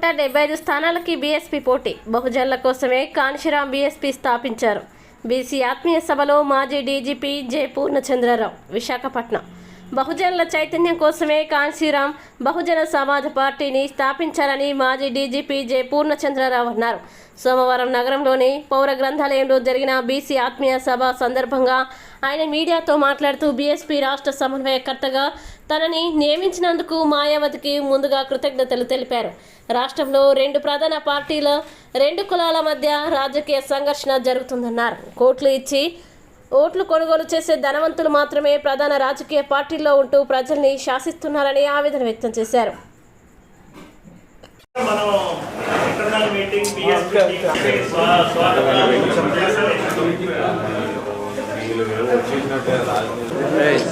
నూట 75 స్థానాలకి బీఎస్పీ పోటీ. బహుజనుల కోసమే కాన్షీరాం బీఎస్పీ స్థాపించారు. బీసీ ఆత్మీయ సభలో మాజీ డీజీపీ జె పూర్ణచంద్రరావు. విశాఖపట్నం బహుజనుల చైతన్యం కోసమే కాన్షీరాం బహుజన సమాజ్ పార్టీని స్థాపించారని మాజీ డీజీపీ జె పూర్ణచంద్రరావు అన్నారు. సోమవారం నగరంలోని పౌర గ్రంథాలయంలో జరిగిన బీసీ ఆత్మీయ సభ సందర్భంగా ఆయన మీడియాతో మాట్లాడుతూ బీఎస్పీ రాష్ట్ర సమన్వయకర్తగా తనని నియమించినందుకు మాయావతికి ముందుగా కృతజ్ఞతలు తెలిపారు. రాష్ట్రంలో 2 ప్రధాన పార్టీల 2 కులాల మధ్య రాజకీయ సంఘర్షణ జరుగుతుందన్నారు. కోట్లు ఇచ్చి ఓట్లు కొనుగోలు చేసే ధనవంతులు మాత్రమే ప్రధాన రాజకీయ పార్టీల్లో ఉంటూ ప్రజల్ని శాసిస్తున్నారని ఆవేదన వ్యక్తం చేశారు.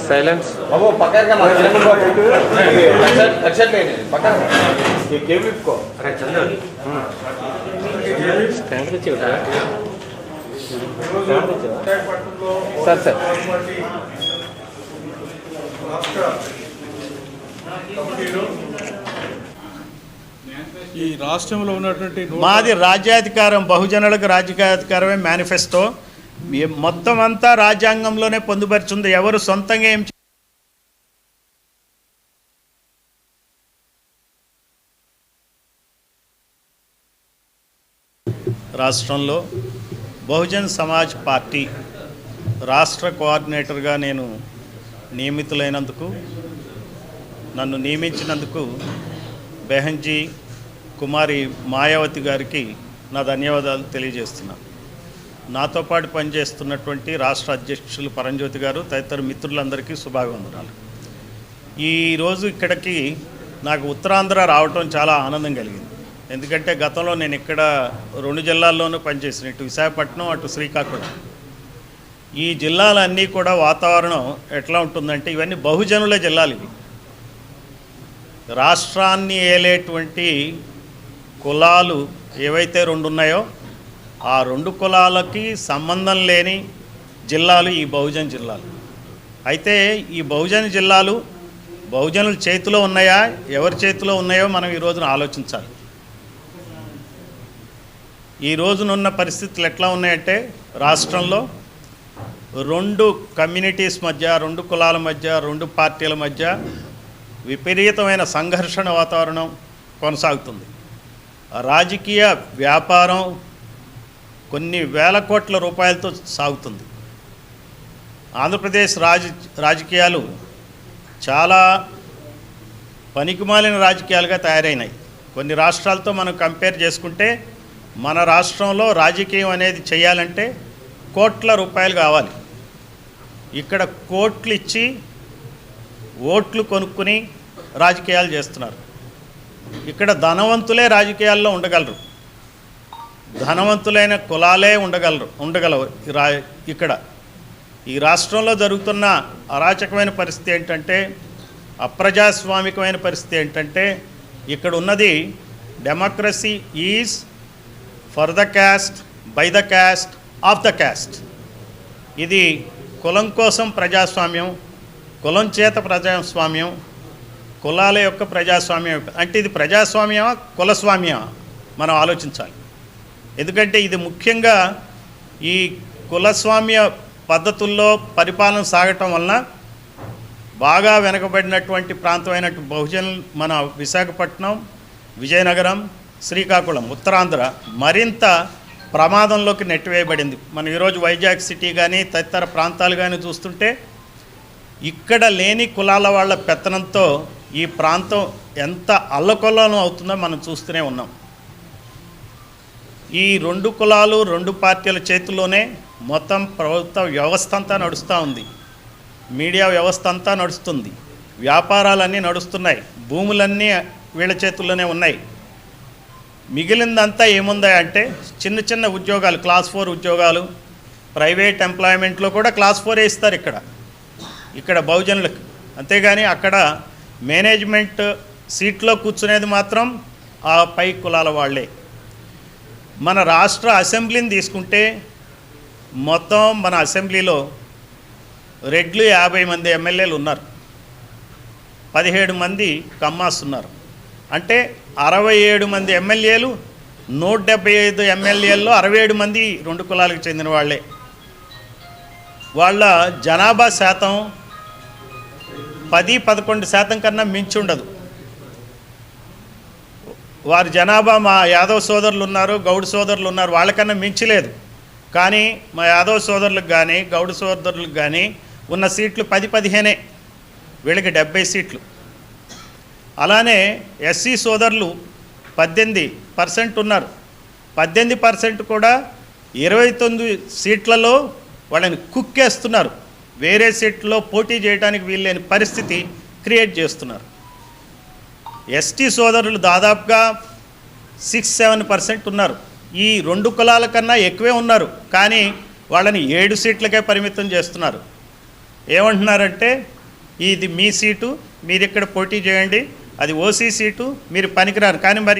సైలెన్స్ సార్ సార్ ఈ రాష్ట్రంలో ఉన్నటువంటి మాది రాజ్యాధికారం, బహుజనులకు రాజ్యాధికారమే మేనిఫెస్టో. మొత్తం అంతా రాజ్యాంగంలోనే పొందుపరిచింది. ఎవరు సొంతంగా ఏం రాష్ట్రంలో బహుజన్ సమాజ్ పార్టీ రాష్ట్ర కోఆర్డినేటర్గా నేను నియమితులైనందుకు, నన్ను నియమించినందుకు బెహంజీ కుమారి మాయావతి గారికి నా ధన్యవాదాలు తెలియజేస్తున్నాను. నాతో పాటు పనిచేస్తున్నటువంటి రాష్ట్ర అధ్యక్షులు పరంజ్యోతి గారు తదితర మిత్రులందరికీ శుభాభివందనాలు. ఈరోజు ఇక్కడికి నాకు ఉత్తరాంధ్ర రావటం చాలా ఆనందం కలిగింది. ఎందుకంటే గతంలో నేను ఇక్కడ 2 జిల్లాల్లోనూ పనిచేసిన, ఇటు విశాఖపట్నం అటు శ్రీకాకుళం. ఈ జిల్లాలన్నీ కూడా వాతావరణం ఎట్లా ఉంటుందంటే ఇవన్నీ బహుజనుల జిల్లాలు. ఇవి రాష్ట్రాన్ని ఏలేటువంటి కులాలు ఏవైతే 2 ఉన్నాయో ఆ 2 కులాలకి సంబంధం లేని జిల్లాలు ఈ బహుజన్ జిల్లాలు. అయితే ఈ బహుజన్ జిల్లాలు బహుజనుల చేతిలో ఉన్నాయా, ఎవరి చేతిలో ఉన్నాయో మనం ఈ రోజున ఆలోచించాలి. ఈ రోజునున్న పరిస్థితులు ఎట్లా ఉన్నాయంటే రాష్ట్రంలో 2 కమ్యూనిటీస్ మధ్య, 2 కులాల మధ్య, 2 పార్టీల మధ్య విపరీతమైన సంఘర్షణ వాతావరణం కొనసాగుతుంది. రాజకీయ వ్యాపారం కొన్ని వేల కోట్ల రూపాయలతో సాగుతుంది. ఆంధ్రప్రదేశ్ రాజకీయాలు చాలా పనికిమాలిన రాజకీయాలుగా తయారైనాయి. కొన్ని రాష్ట్రాలతో మనం కంపేర్ చేసుకుంటే మన రాష్ట్రంలో రాజకీయం అనేది చేయాలంటే కోట్ల రూపాయలు కావాలి. ఇక్కడ కోట్లు ఇచ్చి ఓట్లు కొనుక్కుని రాజకీయాలు చేస్తున్నారు. ఇక్కడ ధనవంతులే రాజకీయాల్లో ఉండగలరు, ధనవంతులైన కులాలే ఉండగలవు. ఇక్కడ ఈ రాష్ట్రంలో జరుగుతున్న అరాచకమైన పరిస్థితి ఏంటంటే, అప్రజాస్వామికమైన పరిస్థితి ఏంటంటే, ఇక్కడ ఉన్నది democracy is for the cast, by the cast, of the cast. ఇది కులం కోసం ప్రజాస్వామ్యం, కులం చేత ప్రజాస్వామ్యం, కులాల యొక్క ప్రజాస్వామ్యం. అంటే ఇది ప్రజాస్వామ్యమా కులస్వామ్యమా మనం ఆలోచించాలి. ఎందుకంటే ఇది ముఖ్యంగా ఈ కులస్వామ్య పద్ధతుల్లో పరిపాలన సాగటం వలన బాగా వెనకబడినటువంటి ప్రాంతమైనట్టు బహుజనులు మన విశాఖపట్నం, విజయనగరం, శ్రీకాకుళం, ఉత్తరాంధ్ర మరింత ప్రమాదంలోకి నెట్టివేయబడింది. మనం ఈరోజు వైజాగ్ సిటీ కానీ తదితర ప్రాంతాలు కానీ చూస్తుంటే ఇక్కడ లేని కులాల వాళ్ళ పెత్తనంతో ఈ ప్రాంతం ఎంత అల్లకొల్లం అవుతుందో మనం చూస్తూనే ఉన్నాం. ఈ 2 కులాలు 2 పార్టీల చేతుల్లోనే మొత్తం ప్రభుత్వ వ్యవస్థ అంతా నడుస్తూ ఉంది, మీడియా వ్యవస్థ అంతా నడుస్తుంది, వ్యాపారాలన్నీ నడుస్తున్నాయి, భూములన్నీ వీళ్ళ చేతుల్లోనే ఉన్నాయి. మిగిలిందంతా ఏముందా అంటే చిన్న చిన్న ఉద్యోగాలు, క్లాస్ 4 ఉద్యోగాలు, ప్రైవేట్ ఎంప్లాయ్మెంట్లో కూడా క్లాస్ 4 ఇస్తారు ఇక్కడ బహుజనులకు. అంతేగాని అక్కడ మేనేజ్మెంట్ సీట్లో కూర్చునేది మాత్రం ఆ పై కులాల వాళ్ళే. మన రాష్ట్ర అసెంబ్లీని తీసుకుంటే మొత్తం మన అసెంబ్లీలో రెడ్లు 50 మంది ఎమ్మెల్యేలు ఉన్నారు, 17 మంది కమ్మాస్ ఉన్నారు. అంటే 67 మంది ఎమ్మెల్యేలు 175 ఎమ్మెల్యేల్లో 67 మంది 2 కులాలకు చెందిన వాళ్ళే. వాళ్ళ జనాభా శాతం 10-11% కన్నా మించి ఉండదు. వారి జనాభా మా యాదవ్ సోదరులు ఉన్నారు, గౌడ్ సోదరులు ఉన్నారు, వాళ్ళకన్నా మించలేదు. కానీ మా యాదవ్ సోదరులకు కానీ గౌడ్ సోదరులకు కానీ ఉన్న సీట్లు 10-15, వీళ్ళకి 70 సీట్లు. అలానే ఎస్సీ సోదరులు 18% ఉన్నారు. 18% కూడా 29 సీట్లలో వాళ్ళని కుక్కేస్తున్నారు. వేరే సీట్లో పోటీ చేయడానికి వీల్లేని పరిస్థితి క్రియేట్ చేస్తున్నారు. ఎస్టీ సోదరులు దాదాపుగా 6-7% ఉన్నారు. ఈ 2 కులాల కన్నా ఎక్కువే ఉన్నారు. కానీ వాళ్ళని 7 సీట్లకే పరిమితం చేస్తున్నారు. ఏమంటున్నారంటే ఇది మీ సీటు, మీరు ఇక్కడ పోటీ చేయండి, అది ఓసీ సీటు, మీరు పనికిరారు. కానీ మరి